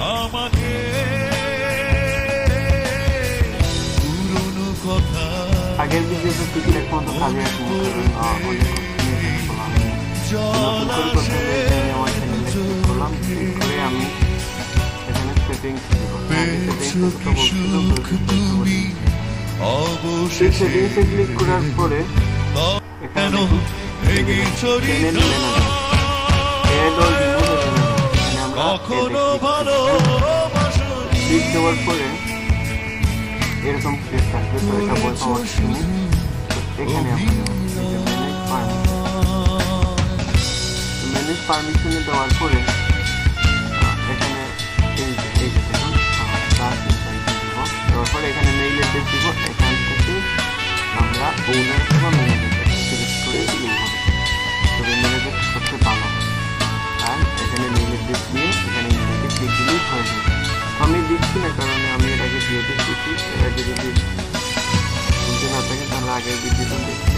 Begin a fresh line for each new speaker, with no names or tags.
আমাকে পুরনো কথা
আগের ভিডিওতে ঠিকঠাক মতো কাজে আসেনি, কারণ অনেক আমার চ্যানেলে ক্লিক করলাম, ক্লিক করে আমি এখানে সেটিংস সেটিংসে ক্লিক করার পরে এখানে চ্যানেল ক্লিক দেওয়ার পরে এরকম ক্লিক থাকবে। তো এটা বলতে হচ্ছে এখানে ম্যানেজ পারমিশনে দেওয়ার পরে এখানে এই যে দেখুন দেওয়ার পরে এখানে মেইল অ্যাড্রেস দিব। এখান থেকে আমরা ওনার অথবা ম্যানেজার সিলেক্ট করে ইয়ে হবে, তবে ম্যানেজার সবচেয়ে ভালো হবে। আর এখানে মেইল অ্যাড্রেস দিয়ে এখানে ইমেইলে ক্লিক দিলেই হয়ে যাবে। আমি দিচ্ছি না, কারণে আমি এর আগে দিয়ে দিচ্ছি। এর আগে যদি বুঝতে না থাকে তাহলে আগের ভিডিওটা দেখি।